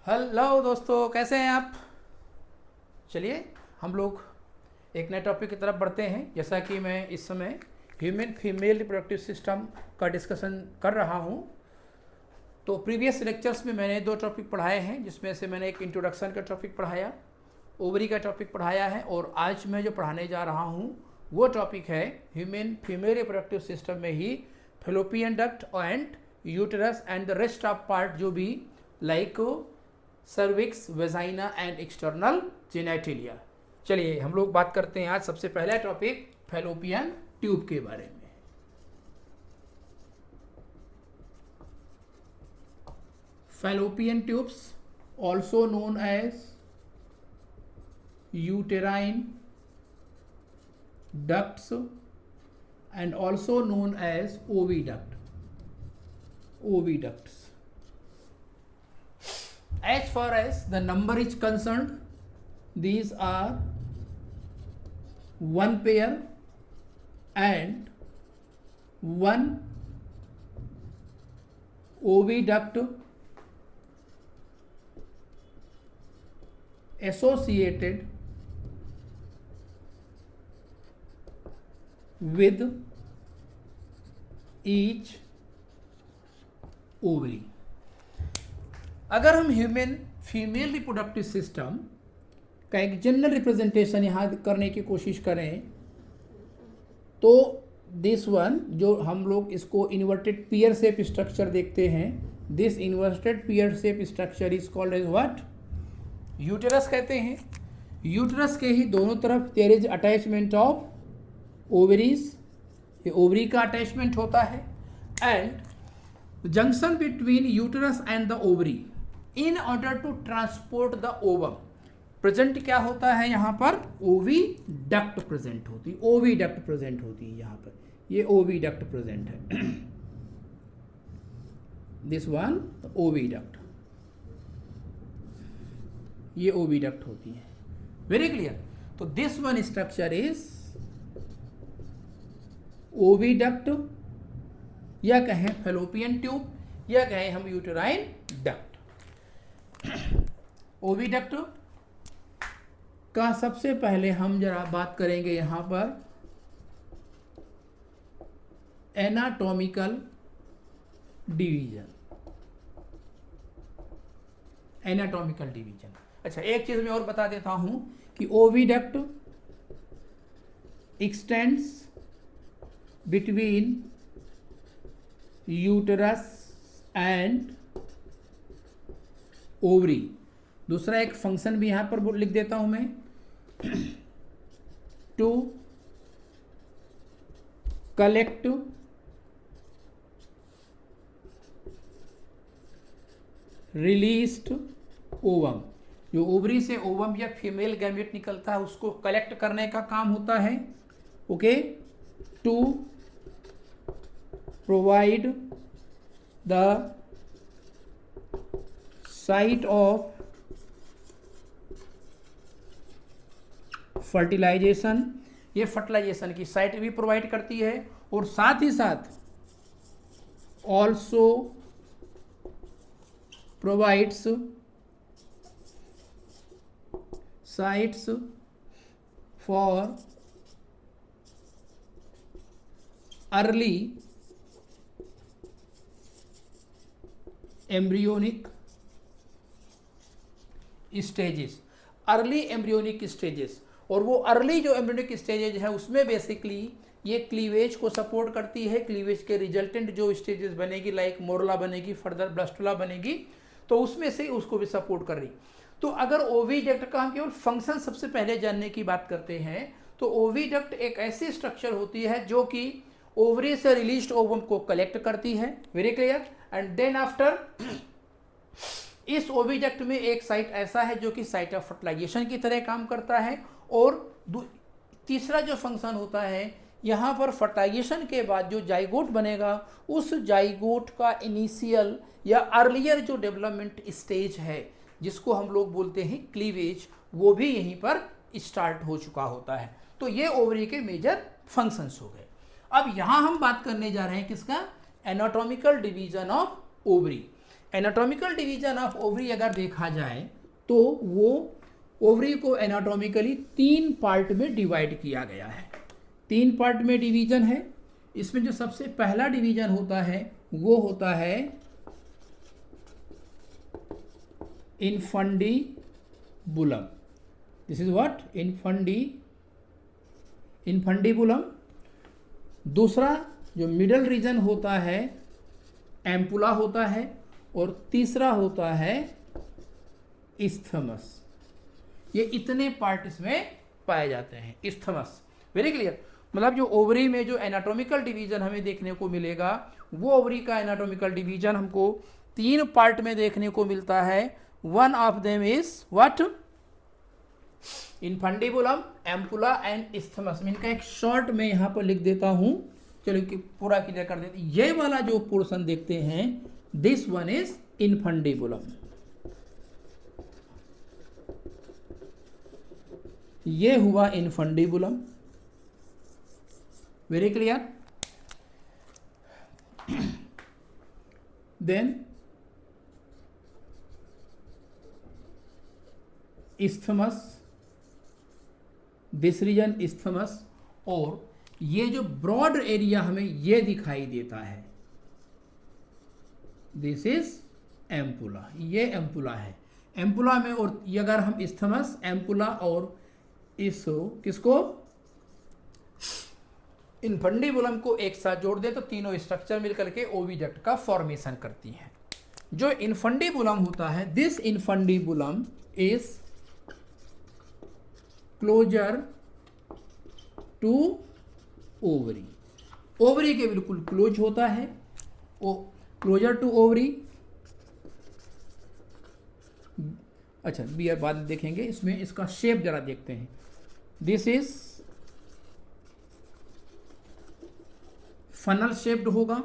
Hello दोस्तों, कैसे हैं आप। चलिए हम लोग एक नए टॉपिक की तरफ बढ़ते हैं। जैसा कि मैं इस समय ह्यूमन फीमेल रिप्रोडक्टिव सिस्टम का डिस्कशन कर रहा हूं, तो प्रीवियस लेक्चर्स में मैंने दो टॉपिक पढ़ाए हैं, जिसमें से मैंने एक इंट्रोडक्शन का टॉपिक पढ़ाया, ओवरी का टॉपिक पढ़ाया है, और आज मैं जो पढ़ाने जा रहा हूं वो टॉपिक है ह्यूमन फीमेल रिप्रोडक्टिव सिस्टम में ही fallopian duct and uterus and the rest of part जो भी like cervix, vagina and external genitalia. चलिए हम लोग बात करते हैं आज सबसे पहला टॉपिक फेलोपियन ट्यूब के बारे में। Fallopian tubes also known as uterine ducts and also known as oviducts. As far as the number is concerned, these are one pair and one oviduct associated with each ovary. अगर हम human female reproductive system का एक general representation यहाँ करने की कोशिश करें तो दिस वन, जो हम लोग इसको इन्वर्टेड पियर शेप स्ट्रक्चर देखते हैं, this inverted pear shape structure is called as what, uterus कहते हैं। यूटेरस के ही दोनों तरफ there is attachment of ovaries, ये ओवरी का अटैचमेंट होता है, and junction between uterus and the ovary in order to transport the ovum present क्या होता है, यहाँ पर ओविडक्ट प्रेजेंट होती है, ओविडक्ट प्रेजेंट होती है, यहाँ पर ये ओविडक्ट प्रेजेंट है, दिस वन ओविडक्ट, ये ओविडक्ट होती है। Very clear. तो this one structure is oviduct, या कहें फेलोपियन ट्यूब, या कहें हम यूटेराइन डक्ट। ओविडक्ट का सबसे पहले हम जरा बात करेंगे यहां पर एनाटॉमिकल डिवीजन। एनाटॉमिकल डिवीजन, अच्छा एक चीज मैं और बता देता हूं कि oviduct x tends between uterus and ovary. दूसरा एक फंक्शन भी यहां पर लिख देता हूं मैं, टू कलेक्ट रिलीज्ड ओवम। जो ओवरी से ओवम या फीमेल गैमेट निकलता है उसको कलेक्ट करने का काम होता है, okay, to provide the site of fertilisation, ये फर्टिलाइजेशन की साइट भी प्रोवाइड करती है, और साथ ही साथ also provides sites for early embryonic stages, early embryonic stages. और वो अर्ली जो एम्ब्रियोनिक स्टेजेज है उसमें बेसिकली ये क्लीवेज को सपोर्ट करती है। क्लीवेज के रिजल्टेंट जो स्टेजेस बनेगी, लाइक मोरला बनेगी, फर्दर ब्लास्टुला बनेगी, तो उसमें से उसको भी सपोर्ट कर रही। तो अगर ओविडक्ट का हम केवल फंक्शन सबसे पहले जानने की बात करते हैं तो ओविडक्ट एक ऐसी स्ट्रक्चर होती है जो कि ओवरी से रिलीज्ड ओवम को कलेक्ट करती है। Very clear. And then after इस ओविडक्ट में एक साइट ऐसा है जो कि साइट ऑफ फर्टिलाइजेशन की तरह काम करता है, और तीसरा जो फंक्शन होता है यहाँ पर फर्टिलाइजेशन के बाद जो जाइगोट बनेगा उस जाइगोट का इनिशियल या अर्लियर जो डेवलपमेंट स्टेज है जिसको हम लोग बोलते हैं क्लीवेज, वो भी यहीं पर स्टार्ट हो चुका होता है। तो ये ओवरी के मेजर फंक्शंस हो गए। अब यहाँ हम बात करने जा रहे हैं किसका, anatomical division of ovary. Anatomical division of ovary अगर देखा जाए तो वो ओवरी को एनाटॉमिकली 3 पार्ट में डिवाइड किया गया है। 3 पार्ट में डिवीजन है। इसमें जो सबसे पहला डिवीजन होता है वो होता है infundibulum. This is what? Infundibulum. दूसरा जो मिडल रीजन होता है एम्पुला होता है, और तीसरा होता है इस्थमस। ये इतने पार्ट इसमें पाए जाते हैं। Isthmus, very clear. मतलब जो ओवरी में जो एनाटॉमिकल डिवीजन हमें देखने को मिलेगा वो ओवरी का एनाटॉमिकल डिवीजन हमको 3 पार्ट में देखने को मिलता है। One of them is what? Infundibulum, ampulla and isthmus. इनका एक शॉर्ट में यहां पर लिख देता हूं, चलो कि पूरा क्लियर कर देते। ये वाला जो पोर्शन देखते हैं दिस वन इज इनफंडीबुलम। ये हुआ infundibulum, very clear. Then isthmus, this region isthmus, और ये जो ब्रॉड एरिया हमें ये दिखाई देता है दिस इज एम्पुला। ये एम्पुला है। एम्पुला में, और ये अगर हम इस्थमस, एम्पुला और इस किसको इनफंडीबुलम को एक साथ जोड़ दे तो तीनों स्ट्रक्चर मिलकर के ओविडक्ट का फॉर्मेशन करती हैं। जो इनफंडीबुलम होता है, this infundibulum is closer to ovary. Ovary के बिल्कुल क्लोज होता है, क्लोजर टू ओवरी। अच्छा, बियर बाद में देखेंगे। इसमें इसका शेप जरा देखते हैं। दिस इज फनल शेप्ड होगा।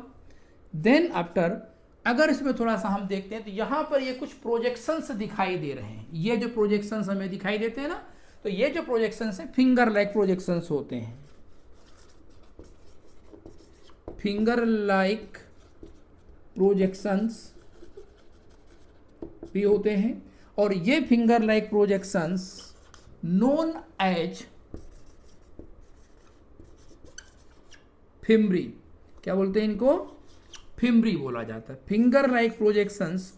देन आफ्टर अगर इसमें थोड़ा सा हम देखते हैं तो यहां पर ये कुछ प्रोजेक्शंस दिखाई दे रहे हैं। ये जो प्रोजेक्शंस हमें दिखाई देते हैं ना, तो ये जो प्रोजेक्शंस हैं फिंगर लाइक प्रोजेक्शंस होते हैं। फिंगर लाइक प्रोजेक्शंस भी होते हैं, और ये finger like projections known as fimbriae. क्या बोलते हैं इनको? फिम्ब्री बोला जाता है। Finger like projections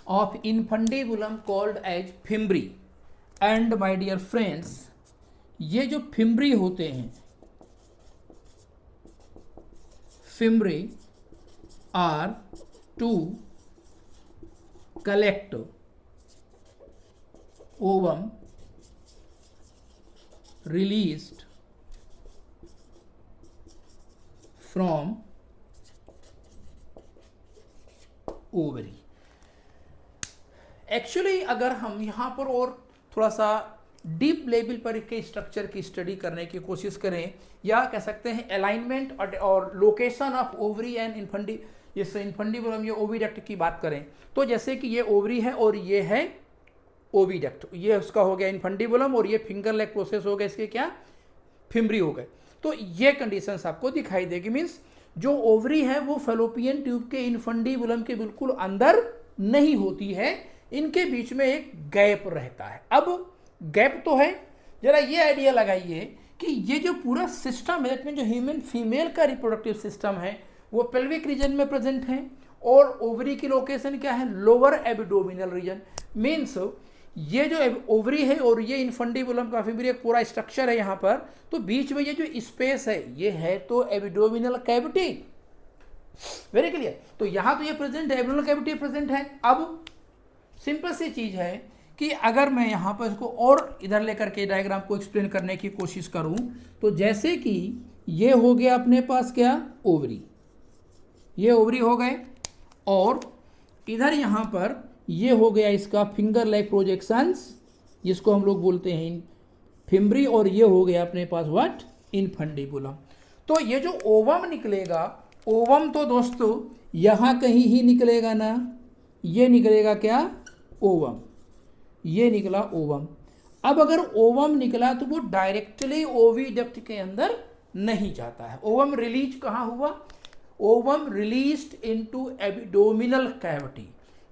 of infundibulum called as fimbriae. And my dear friends, ये जो फिम्ब्री होते हैं, fimbriae are to collect ovum released from ovary। Actually अगर हम यहाँ पर और थोड़ा सा डीप लेवल पर के स्ट्रक्चर की स्टडी करने की कोशिश करें, या कह सकते हैं अलाइनमेंट और लोकेशन ऑफ ओवरी एंड इनफंडी, जैसे इनफंडीबुलम ये ओविडक्ट की बात करें तो जैसे कि ये ओवरी है और ये है ओविडक्ट, ये उसका हो गया इनफंडीबुलम, और ये फिंगर लाइक प्रोसेस हो गया इसके क्या फिम्ब्री हो गए। तो ये कंडीशंस आपको दिखाई देगी। मीन्स जो ओवरी है वो फेलोपियन ट्यूब के इनफंडीबुलम के बिल्कुल अंदर नहीं होती है, इनके बीच में एक गैप रहता है। अब गैप तो है, जरा ये आइडिया लगाइए कि ये जो पूरा सिस्टम है, इसमें जो ह्यूमन फीमेल का रिप्रोडक्टिव सिस्टम है वो पेल्विक रीजन में प्रेजेंट है, और ओवरी की लोकेशन क्या है? Lower abdominal region. मीन्स ये जो ओवरी है और ये इनफंडीबुलम का फिम्ब्री एक पूरा स्ट्रक्चर है यहाँ पर, तो बीच में ये जो स्पेस है ये है तो एब्डोमिनल कैविटी। Very clear. तो यहाँ तो ये प्रेजेंट है, एब्डोमिनल कैविटी प्रेजेंट है। अब सिंपल सी चीज है कि अगर मैं यहाँ पर इसको और इधर लेकर के डायग्राम को एक्सप्लेन करने की कोशिश करूँ, तो जैसे कि ये हो गया अपने पास क्या ओवरी, ये ओवरी हो गए, और इधर यहाँ पर ये हो गया इसका फिंगर लाइक प्रोजेक्शंस जिसको हम लोग बोलते हैं फिम्ब्री, और ये हो गया अपने पास व्हाट इनफंडीबुलम। तो ये जो ओवम निकलेगा, ओवम तो दोस्तों यहाँ कहीं ही निकलेगा ना, ये निकलेगा क्या ओवम, ये निकला ओवम। अब अगर ओवम निकला तो वो डायरेक्टली ओविडक्ट के अंदर नहीं जाता है। ओवम रिलीज कहाँ हुआ? Ovum released into abdominal cavity.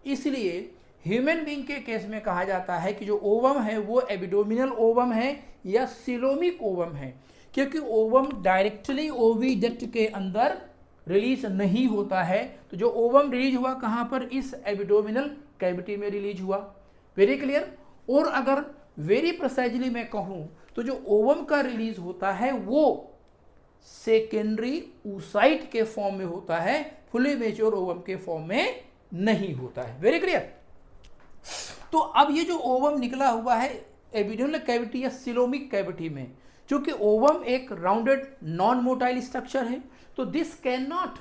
इसलिए ह्यूमन बीइंग के केस में कहा जाता है कि जो ओवम है वो एब्डोमिनल ओवम है या सिलोमिक ओवम है, क्योंकि ओवम डायरेक्टली ओविडक्ट के अंदर रिलीज नहीं होता है। तो जो ओवम रिलीज हुआ कहाँ पर, इस एब्डोमिनल कैविटी में रिलीज हुआ। Very clear. और अगर वेरी प्रिसाइजली मैं कहूँ तो जो ओवम का रिलीज होता है वो सेकेंडरी oocyte के फॉर्म में होता है, फुली मैच्योर ओवम के फॉर्म में नहीं होता है। Very clear. तो अब ये जो ओवम निकला हुआ है एब्डोमिनल कैविटी या सिलोमिक कैविटी में, चूंकि ओवम एक राउंडेड नॉन मोटाइल स्ट्रक्चर है, तो this can not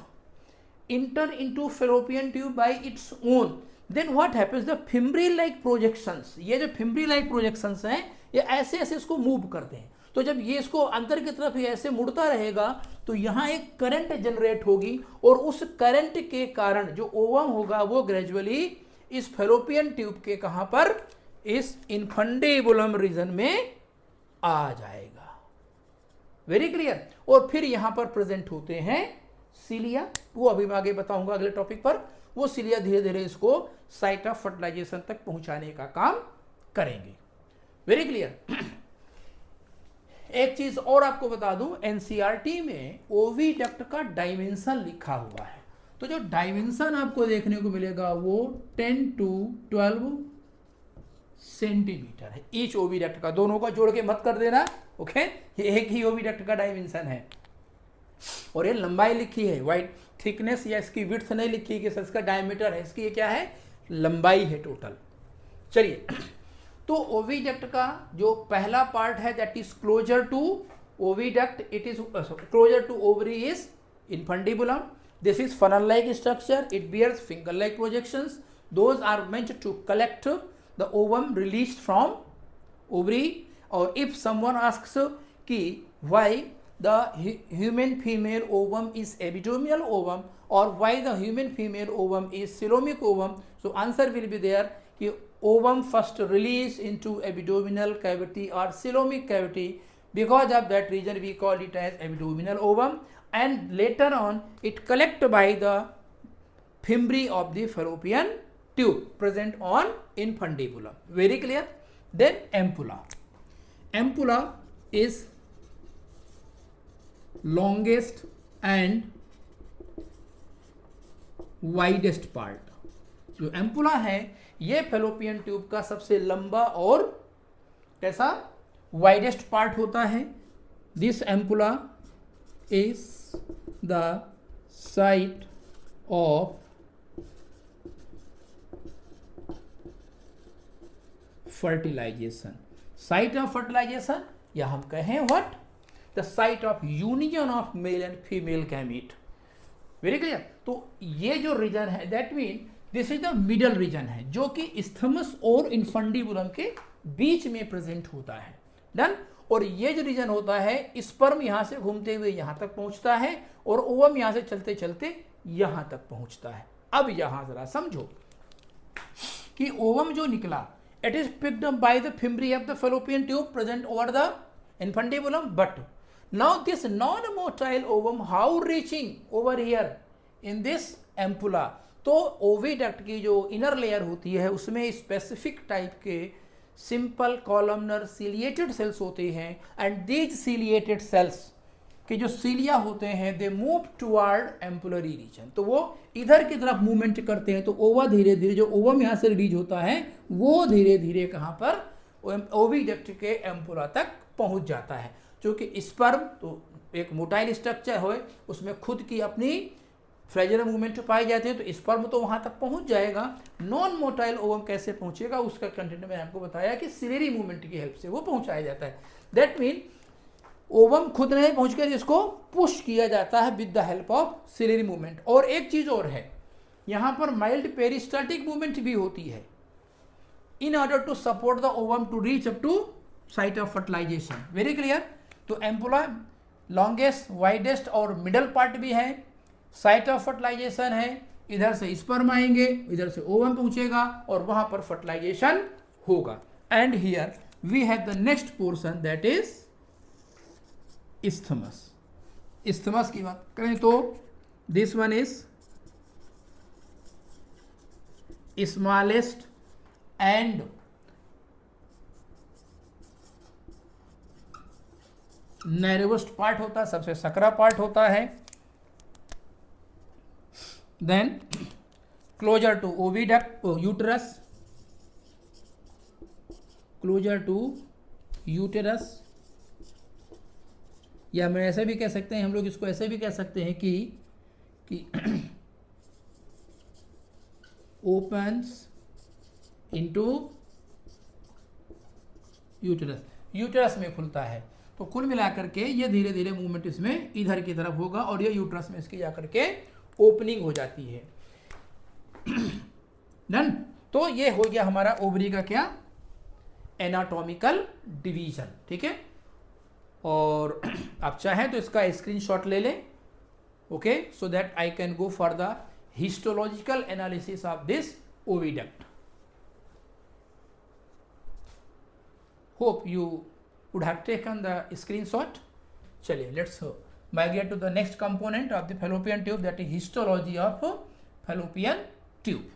enter into fallopian tube by its own. Then what happens, the fimbriae like projections, ये जो फिम्ब्री लाइक प्रोजेक्शंस हैं ये ऐसे ऐसे इसको मूव करते हैं। तो जब ये इसको अंदर की तरफ ऐसे मुड़ता रहेगा तो यहाँ एक करंट जनरेट होगी, और उस करंट के कारण जो ओवम होगा वो ग्रेजुअली इस फैलोपियन ट्यूब के कहां पर, इस इनफंडिबुलम रीजन में आ जाएगा। Very clear. और फिर यहां पर प्रेजेंट होते हैं सीलिया, वो अभी मैं आगे बताऊंगा अगले टॉपिक पर। वो सीलिया धीरे धीरे इसको साइट ऑफ फर्टिलाइजेशन तक पहुंचाने का काम करेंगे। Very clear. एक चीज और आपको बता दूं, एनसीईआरटी में ओविडक्ट का डायमेंशन लिखा हुआ है। तो जो डायमेंशन आपको देखने को मिलेगा वो 10 to 12 सेंटीमीटर है ईच ओविडक्ट का। दोनों का जोड़ के मत कर देना, ओके। ये एक ही ओविडक्ट का डायमेंशन है, और ये लंबाई लिखी है, वाइड थिकनेस या इसकी विड्थ नहीं लिखी कि इसका डायमीटर है, इसकी ये क्या है, लंबाई है टोटल। चलिए, तो ओविडक्ट का जो पहला पार्ट है that is closer to oviduct, it is closer to ovary is infundibulum. This is funnel-like structure. It bears finger-like projections. Those are meant to collect the ovum released from ovary. Or if someone asks कि why the human female ovum is abdominal ovum or why the human female ovum is coelomic ovum, so answer will be there कि ovum first released into abdominal cavity or coelomic cavity. Because of that reason we call it as abdominal ovum. And later on it collect by the fimbri of the fallopian tube present on infundibulum. Very clear. Then ampulla. Ampulla is longest and widest part. जो ampulla है ये fallopian tube का सबसे लंबा और कैसा widest part होता है। This ampulla is the site of fertilization. Site of fertilization या हम कहें what, the site of union of male and female gamete. Very clear. तो ये जो रीजन है that mean this is the middle region है जो कि isthmus और infundibulum के बीच में प्रेजेंट होता है। डन। और ये जो रीजन होता है स्पर्म यहां से घूमते हुए यहां तक पहुंचता है और ओवम यहां से चलते चलते यहां तक पहुंचता है। अब यहां जरा समझो कि ओवम जो निकला, it is picked up by the fimbriae of the fallopian tube present over the infundibulum, but now this non motile ovum how reaching over here in this ampulla. तो ओविडक्ट की जो इनर लेयर होती है उसमें specific type के simple columnar ciliated sales होते हैं, and these ciliated sales के जो सीलिया होते हैं they move toward ampullary region. तो वो इधर की तरफ मूवमेंट करते हैं, तो ओवा धीरे धीरे जो ओवम यहाँ से रिलीज होता है वो धीरे धीरे कहाँ पर ओविडक्ट के एम्पुला तक पहुँच जाता है। क्योंकि स्पर्म तो एक मोटाइल स्ट्रक्चर है, उसमें खुद की अपनी फ्लैजेलर मूवमेंट पाई जाती है, तो स्पर्म तो वहां तक पहुंच जाएगा। नॉन मोटाइल ओवम कैसे पहुंचेगा उसका कंटेंट मैंने आपको बताया कि सिलेरी मूवमेंट की हेल्प से वो पहुंचाया जाता है। दैट मीन ओवम खुद नहीं पहुंच कर इसको पुश किया जाता है with the help of ciliary movement. और एक चीज और है, यहां पर माइल्ड पेरिस्टाल्टिक मूवमेंट भी होती है in order to support the ovum to reach up to site of fertilisation. Very clear. तो एम्पुला लॉन्गेस्ट, वाइडेस्ट और मिडल पार्ट भी है, साइट ऑफ फर्टिलाइजेशन है, इधर से स्पर्म आएंगे, इधर से ओवम पहुंचेगा और वहां पर फर्टिलाइजेशन होगा। And here we have the next portion that is isthmus। isthmus की बात करें तो this one is smallest and narrowest part होता है, सबसे सकरा पार्ट होता है। Then closer to oviduct uterus, closer to uterus, या मैं ऐसे भी कह सकते हैं, हम लोग इसको ऐसे भी कह सकते हैं कि ओपन्स इनटू यूटेरस, यूटेरस में खुलता है। तो कुल मिलाकर के ये धीरे धीरे मूवमेंट इसमें इधर की तरफ होगा और ये यूट्रस में इसकी जाकर के ओपनिंग हो जाती है। डन। तो ये हो गया हमारा ओवरी का क्या, एनाटॉमिकल डिवीजन। ठीक है, और आप चाहें तो इसका स्क्रीनशॉट ले लें, okay, so that I can go for the histological analysis of this oviduct. Hope you would have taken the screenshot. चलिए, let's migrate to the next component of the fallopian tube, that is histology of fallopian tube.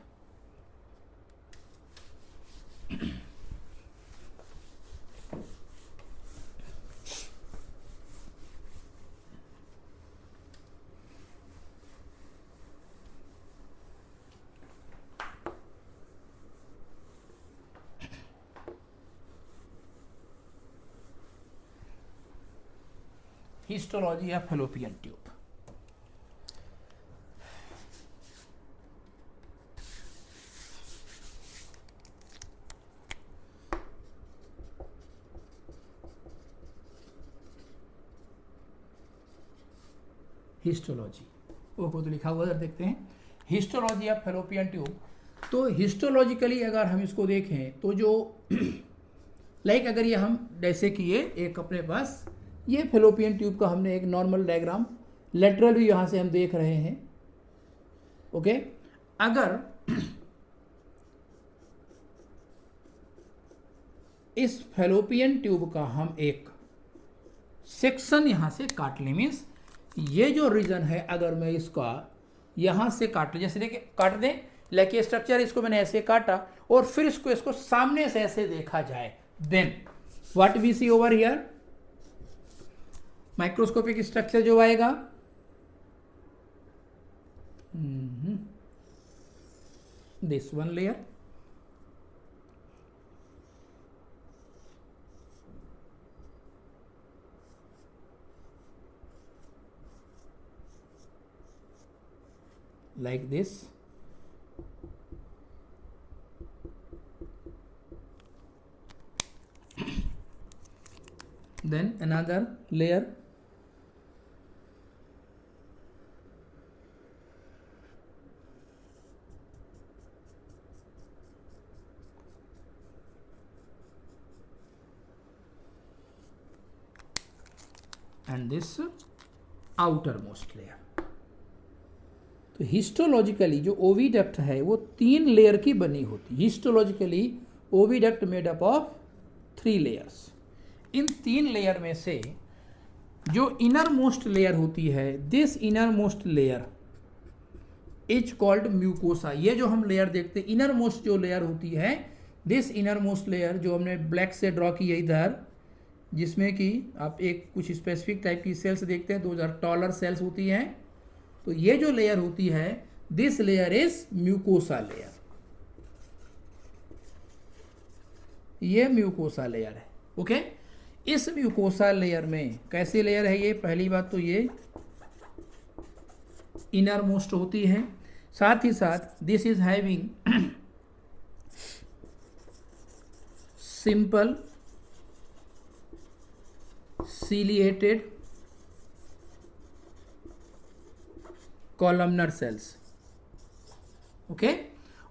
Histology of fallopian tube. Histology वो तो लिखा हुआ उधर देखते हैं, histology of fallopian tube. तो histologically अगर हम इसको देखें तो जो लाइक अगर ये हम जैसे कि ये एक अपने पास ये फैलोपियन ट्यूब का हमने एक नॉर्मल डायग्राम लेटरल भी यहाँ से हम देख रहे हैं, ओके। अगर इस फैलोपियन ट्यूब का हम एक सेक्शन यहाँ से काट लें, मीन्स ये जो रीजन है अगर मैं इसका यहाँ से काट जैसे देखिए काट दें, लेकिन स्ट्रक्चर इसको मैंने ऐसे काटा और फिर इसको सामने से ऐसे देखा जाए, then what we see over here, microscopic structure जो आएगा this one layer, like this, then another layer, and this outermost layer। तो हिस्टोलॉजिकली जो ओविडक्ट है वो 3 लेयर की बनी होती है। Histologically oviduct made up of 3 layers. In 3 layer में से जो इनर मोस्ट लेयर होती है, this inner most layer is called mucosa. ये जो हम लेयर देखते हैं इनर मोस्ट जो लेयर होती है, दिस इनर मोस्ट लेयर जो हमने ब्लैक से ड्रॉ की है इधर, जिसमें कि आप एक कुछ स्पेसिफिक टाइप की सेल्स देखते हैं, 2000 टॉलर सेल्स होती हैं। तो ये जो लेयर होती है, this layer is mucosa layer, ये म्यूकोसा लेयर है, ओके। इस म्यूकोसा लेयर में कैसी लेयर है ये, पहली बात तो ये इनर मोस्ट होती है, साथ ही साथ this is having simple ciliated columnar sales, okay.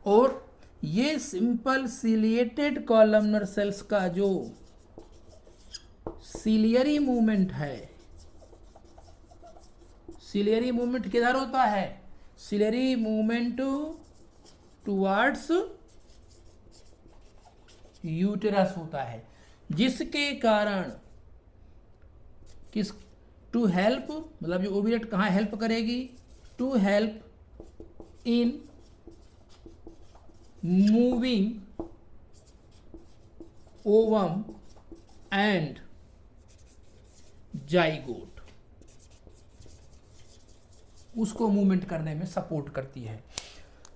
और ये सिंपल सिलिएटेड कॉलमनर सेल्स का जो सिलियरी मूवमेंट है, सिलियरी मूवमेंट किधर होता है, सिलियरी मूवमेंट टुवर्ड्स यूटेरस होता है, जिसके कारण किस टू हेल्प, मतलब जो ओविडक्ट कहाँ हेल्प करेगी, to help in moving ovum and zygote, उसको मूवमेंट करने में सपोर्ट करती है।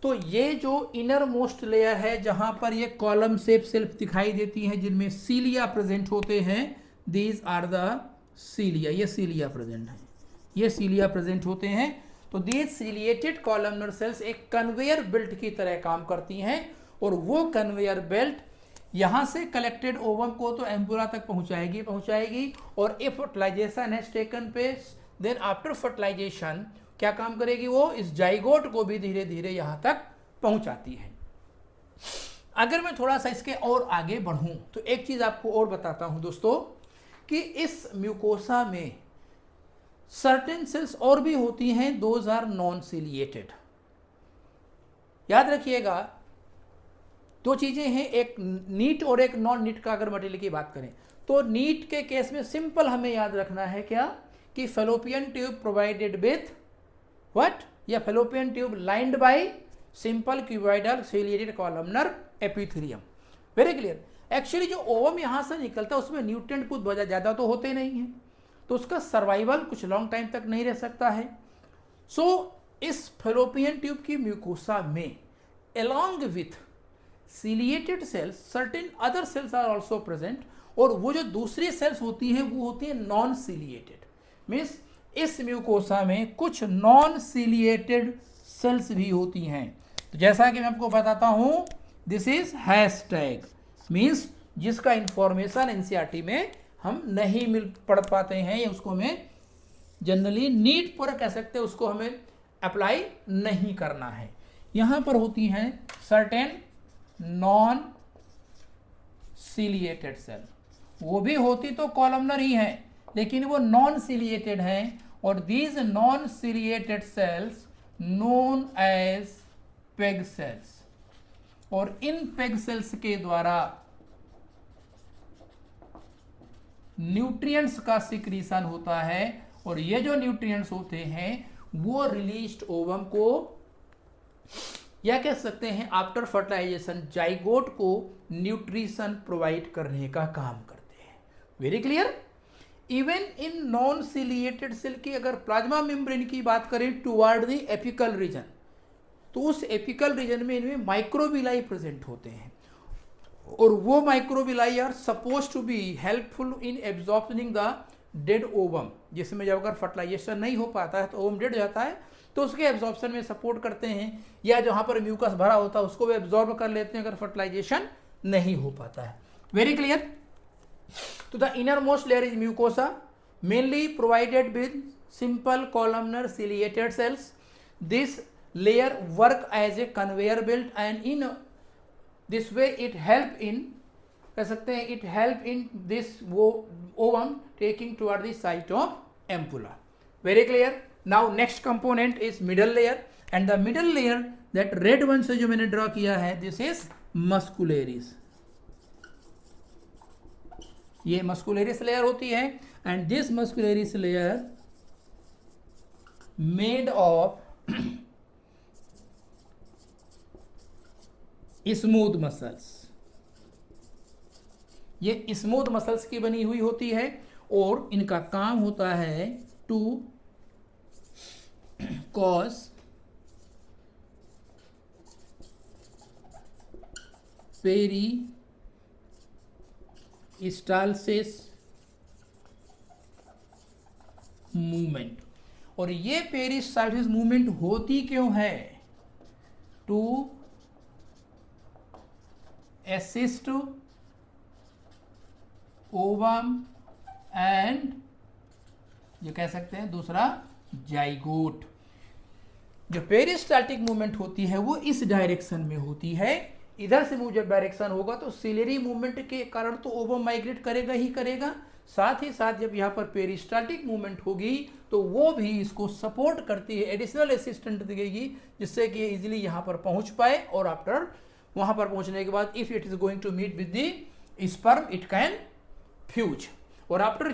तो ये जो इनर मोस्ट लेयर है जहां पर ये कॉलम शेप सेल्फ दिखाई देती हैं जिनमें सीलिया प्रेजेंट होते हैं, दीज आर द सीलिया, ये सीलिया प्रेजेंट है, ये सीलिया प्रेजेंट होते हैं। तो दीज सीलिएटेड कॉलमनर सेल्स एक कन्वेयर बेल्ट की तरह काम करती हैं और वो कन्वेयर बेल्ट यहां से कलेक्टेड ओवम को तो एम्पुला तक पहुंचाएगी और if fertilisation has taken place then after fertilisation क्या काम करेगी, वो इस जाइगोट को भी धीरे धीरे यहां तक पहुंचाती है। अगर मैं थोड़ा सा इसके और आगे बढ़ूं तो एक चीज आपको और बताता हूं दोस्तों कि इस म्यूकोसा में सर्टेन सेल्स और भी होती हैं, दोज आर नॉन सीलिएटेड। याद रखिएगा दो चीजें हैं, एक नीट और एक नॉन नीट का अगर मटेरियल की बात करें तो नीट के केस में सिंपल हमें याद रखना है क्या कि fallopian tube provided with what, या fallopian tube lined by simple cuboidal ciliated columnar epithelium. Very clear. Actually जो ओवम यहां से निकलता है उसमें न्यूट्रिएंट कुछ ज्यादा तो होते नहीं हैं, तो उसका सर्वाइवल कुछ लॉन्ग टाइम तक नहीं रह सकता है। सो इस फेलोपियन ट्यूब की म्यूकोसा में along with ciliated cells certain other cells are also present, और वो जो दूसरी सेल्स होती हैं वो होती है नॉन सीलिएटेड, मीन्स इस म्यूकोसा में कुछ नॉन सीलिएटेड सेल्स भी होती हैं। तो जैसा कि मैं आपको बताता हूं, दिस इज हैशटैग, मीन्स जिसका इंफॉर्मेशन एनसीईआरटी में हम नहीं पढ़ पाते हैं या उसको हमें जनरली नीट पर कह सकते हैं, उसको हमें अप्लाई नहीं करना है। यहां पर होती हैं सर्टेन नॉन सीलिएटेड सेल, वो भी होती तो कॉलमनर ही है लेकिन वो नॉन सीलिएटेड हैं, और these non ciliated cells known as peg cells, और इन पेग सेल्स के द्वारा न्यूट्रिएंट्स का सिक्रीशन होता है, और ये जो न्यूट्रिएंट्स होते हैं वो रिलीज्ड ओवम को या कह सकते हैं आफ्टर फर्टिलाइजेशन जाइगोट को न्यूट्रिशन प्रोवाइड करने का काम करते हैं। Very clear. Even in non ciliated cell की अगर प्लाज्मा मेम्ब्रेन की बात करें टुवर्ड द एपिकल रीजन, तो उस एपिकल रीजन में इनमें माइक्रोविलाई प्रेजेंट होते हैं, और वो microvilli are suppose to be helpful in absorbing the dead ovum, जिसमें जब अगर फर्टिलाइजेशन नहीं हो पाता है तो ओवम डेड जाता है तो उसके एब्जॉर्प्शन में सपोर्ट करते हैं, या जहां पर म्यूकस भरा होता है उसको भी एब्जॉर्ब कर लेते हैं अगर फर्टिलाइजेशन नहीं हो पाता है। Very clear. तो the innermost layer is mucosa mainly provided with simple columnar ciliated cells. This layer work as a conveyor belt and in this way it help in, कह सकते हैं it help in this ovum taking toward the site of ampulla. Very clear. Now next component is middle layer, and the middle layer that red one से जो मैंने draw किया है this is muscularis, ये muscularis layer होती है, and this muscularis layer made of smooth muscles, ये smooth muscles की बनी हुई होती है, और इनका काम होता है टू कॉज पेरिस्टाल्सिस मूवमेंट। और ये पेरिस्टाल्सिस मूवमेंट होती क्यों है? टू असिस्ट ओवम एंड जो कह सकते हैं दूसरा जाइगोट। जो पेरिस्टाल्टिक मूवमेंट होती है वो इस डायरेक्शन में होती है, इधर से जब डायरेक्शन होगा तो सिलेरी मूवमेंट के कारण तो ओवम माइग्रेट करेगा ही करेगा, साथ ही साथ जब यहाँ पर पेरिस्टाल्टिक मूवमेंट होगी तो वो भी इसको सपोर्ट करती है, एडिशनल असिस्टेंट देगी जिससे कि इजीली यहाँ पर पहुँच पाए, और आफ्टर वहाँ पर पहुँचने के बाद if it is going to meet with the sperm it can fuse, और आफ्टर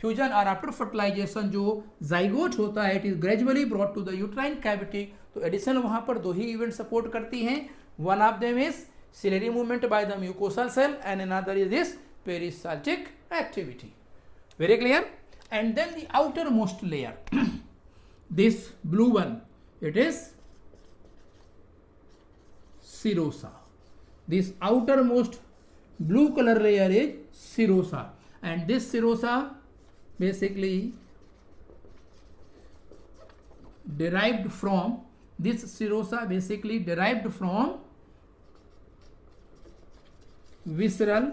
फ्यूजन और आफ्टर फर्टिलाइजेशन जो जाइगोट होता है it is gradually brought to the uterine cavity. तो एडिशन वहां पर दो ही इवेंट सपोर्ट करती हैं, one of them is ciliary movement by the mucosal cell and another is this peristaltic activity. Very clear? And then the outermost layer this blue one it is serosa. This outermost blue color layer is serosa, and this serosa basically derived from visceral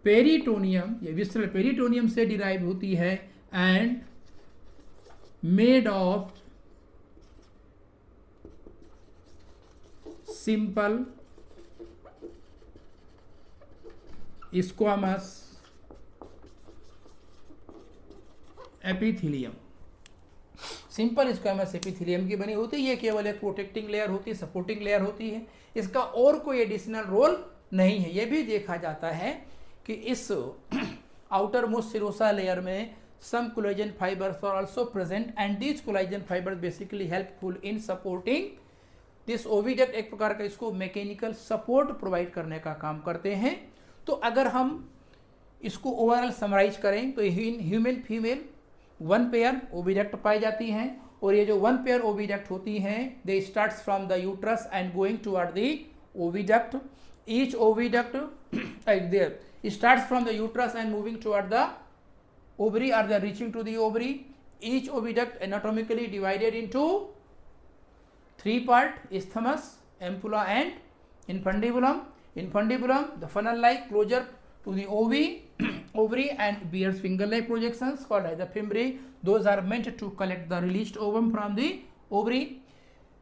peritoneum, ये visceral peritoneum से derive होती है and made of simple squamous epithelium। Simple squamous epithelium की बनी होती है, ये केवल एक प्रोटेक्टिंग लेयर होती है, सपोर्टिंग लेयर होती है, इसका और कोई एडिशनल रोल नहीं है। ये भी देखा जाता है कि इस आउटर मोस्ट सिरोसा लेयर में some collagen fibers are also present and these collagen fibers basically helpful in supporting this oviduct। एक प्रकार का इसको मैकेनिकल सपोर्ट प्रोवाइड करने का काम करते हैं। तो अगर हम इसको ओवरऑल समराइज करें तो human female one pair oviduct पाई जाती हैं, और ये जो वन पेयर ओविडक्ट होती हैं they starts from the uterus and going toward the oviduct. Each oviduct there starts from the uterus and moving toward the ovary or they are reaching to the ovary. Each oviduct anatomically divided into three part: isthmus, ampulla and infundibulum. Infundibulum, the funnel-like closure to the ovary and bears finger-like projections called as the fimbriae. Those are meant to collect the released ovum from the ovary.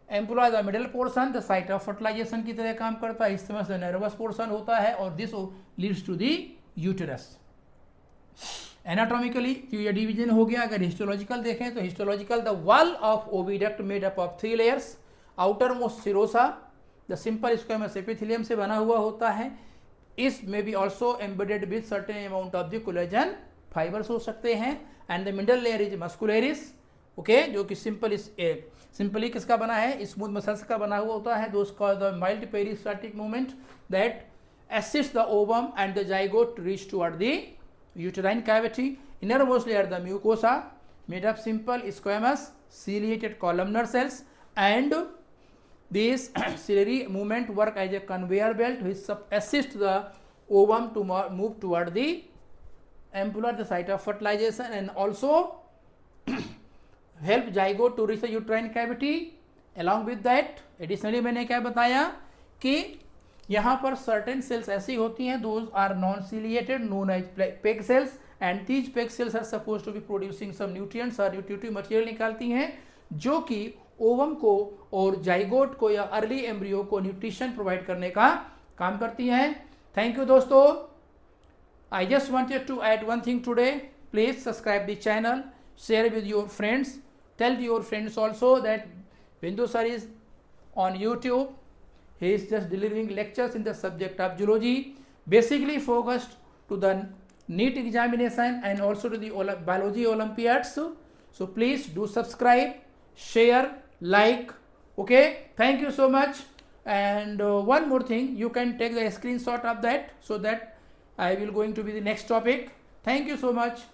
Ampulla is the middle portion, the site of fertilization की तरह काम करता है. Isthmus the nervous portion होता है और this leads to the uterus. Anatomically ये division हो गया। अगर हिस्टोलॉजिकल देखें तो histological the wall of oviduct made up of three layers. Outer most serosa the simple squamous epithelium से बना हुआ होता है। इस में भी also embedded with certain amount of the collagen fibres हो सकते हैं। And the middle layer is muscularis, okay, जो कि सिंपली किसका बना है, स्मूथ मसल्स का बना हुआ होता है। Those called the mild peristaltic movement that assist the ovum and the zygote reach toward the uterine cavity. Innermost layer the mucosa made of simple squamous ciliated columnar cells, and these ciliary movement work as a conveyor belt which assist the ovum to move toward the ampulla, the site of fertilization, and also help zygote to reach the uterine cavity. Along with that additionally मैंने क्या बताया कि यहाँ पर certain sales ऐसी होती हैं those are non ciliated known as peg cells, and these peg cells are suppose to be producing some nutrients और न्यूट्रिटिव मटेरियल निकालती हैं जो कि ओवम को और जाइगोट को या अर्ली एम्ब्रियो को न्यूट्रिशन प्रोवाइड करने का काम करती हैं। थैंक यू दोस्तों। I just wanted to add one thing today, please subscribe the channel, share with your friends, tell your friends also that Bindu sir is on YouTube. He is just delivering lectures in the subject of zoology, basically focused to the NEET examination and also to the biology Olympiads. So please do subscribe, share, like. Okay, thank you so much. And one more thing, you can take the screenshot of that so that I will going to be the next topic. Thank you so much.